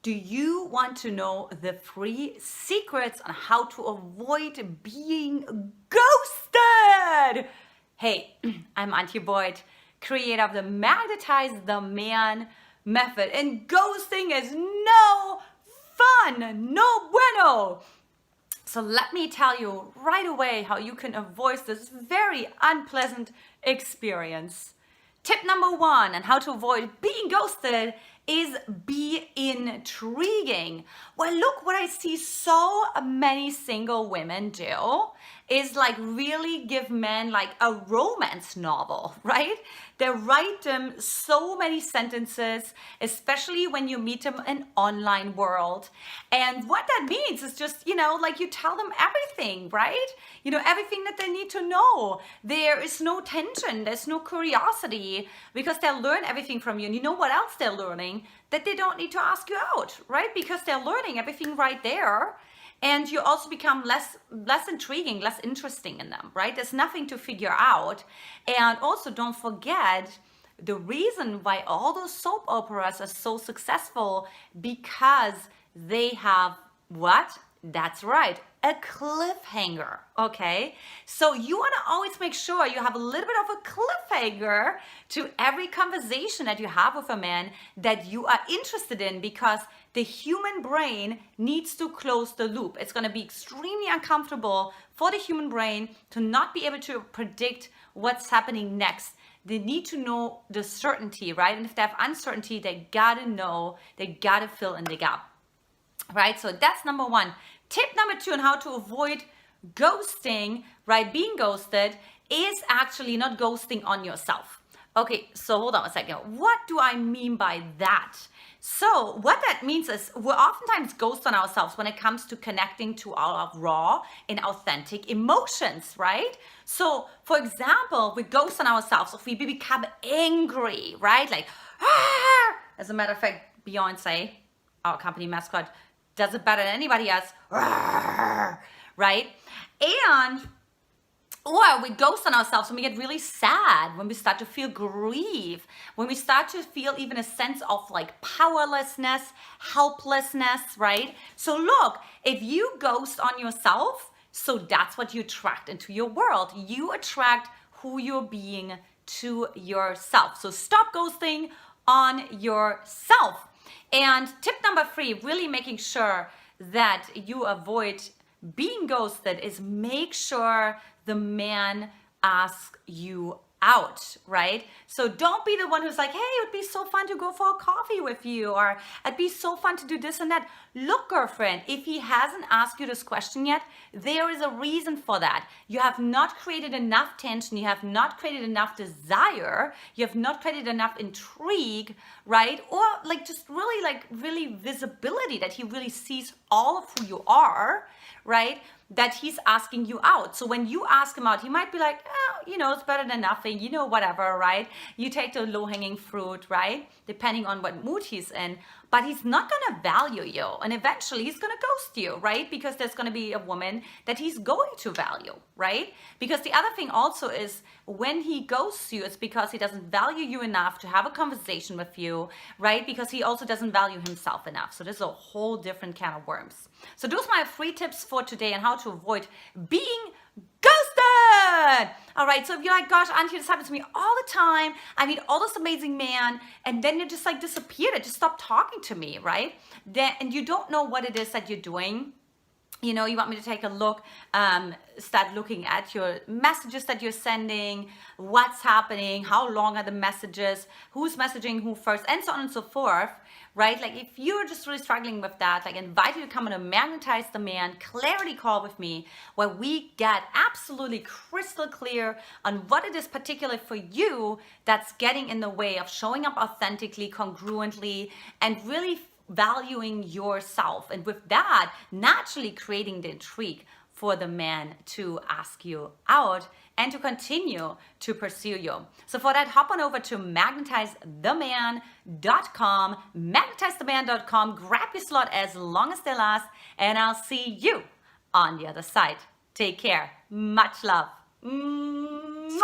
Do you want to know the 3 secrets on how to avoid being ghosted? Hey, I'm Antia Boyd, creator of the Magnetize The Man Method, and ghosting is no fun, no bueno. So let me tell you right away how you can avoid this very unpleasant experience. Tip number 1 on how to avoid being ghosted is be intriguing. Well, look, what I see so many single women do is like really give men like a romance novel, right? They write them so many sentences, especially when you meet them in online world. And what that means is just, like you tell them everything, right? Everything that they need to know. There is no tension, there's no curiosity, because they'll learn everything from you. And you know what else they're learning? That they don't need to ask you out, right? Because they're learning everything right there. And you also become less intriguing, less interesting in them, right? There's nothing to figure out. And also don't forget the reason why all those soap operas are so successful, because they have what? That's right, a cliffhanger, okay? So you want to always make sure you have a little bit of a cliffhanger to every conversation that you have with a man that you are interested in, because the human brain needs to close the loop. It's going to be extremely uncomfortable for the human brain to not be able to predict what's happening next. They need to know the certainty, right? And if they have uncertainty, they gotta know, they gotta fill in the gap. Right, so that's number 1. Tip number 2 on how to avoid ghosting, right, being ghosted, is actually not ghosting on yourself. Okay, so hold on a second. What do I mean by that? So what that means is we're oftentimes ghost on ourselves when it comes to connecting to our raw and authentic emotions, right? So for example, we ghost on ourselves if we become angry, right? Like, ah! As a matter of fact, Beyonce, our company mascot, does it better than anybody else, right? And or we ghost on ourselves when we get really sad, when we start to feel grief, when we start to feel even a sense of like powerlessness, helplessness, right? So look, if you ghost on yourself, so that's what you attract into your world. You attract who you're being to yourself. So stop ghosting on yourself. And tip number 3, really making sure that you avoid being ghosted, is make sure the man asks you out, right? So don't be the one who's like, hey, it would be so fun to go for a coffee with you, or it'd be so fun to do this and that. Look, girlfriend, if he hasn't asked you this question yet, there is a reason for that. You have not created enough tension, you have not created enough desire, you have not created enough intrigue, right? Or like just really visibility, that he really sees all of who you are, right? That he's asking you out. So when you ask him out, he might be like, oh, it's better than nothing, whatever, right? You take the low-hanging fruit, right? Depending on what mood he's in. But he's not going to value you. And eventually he's going to ghost you, right? Because there's going to be a woman that he's going to value, right? Because the other thing also is, when he ghosts you, it's because he doesn't value you enough to have a conversation with you, right? Because he also doesn't value himself enough. So this is a whole different can of worms. So those are my 3 tips for today on how to avoid being ghosted. All right, so if you're like, gosh, Antia, this happens to me all the time. I meet all this amazing man, and then you just like disappeared. It just stopped talking to me, right? And you don't know what it is that you're doing. You want me to take a look, start looking at your messages that you're sending, what's happening, how long are the messages, who's messaging who first, and so on and so forth, right? Like if you're just really struggling with that, like invite you to come on a Magnetize the Man clarity call with me, where we get absolutely crystal clear on what it is particularly for you that's getting in the way of showing up authentically, congruently, and really valuing yourself, and with that naturally creating the intrigue for the man to ask you out and to continue to pursue you. So for that, hop on over to magnetizetheman.com, magnetizetheman.com, grab your slot as long as they last, and I'll see you on the other side. Take care. Much love. Mwah!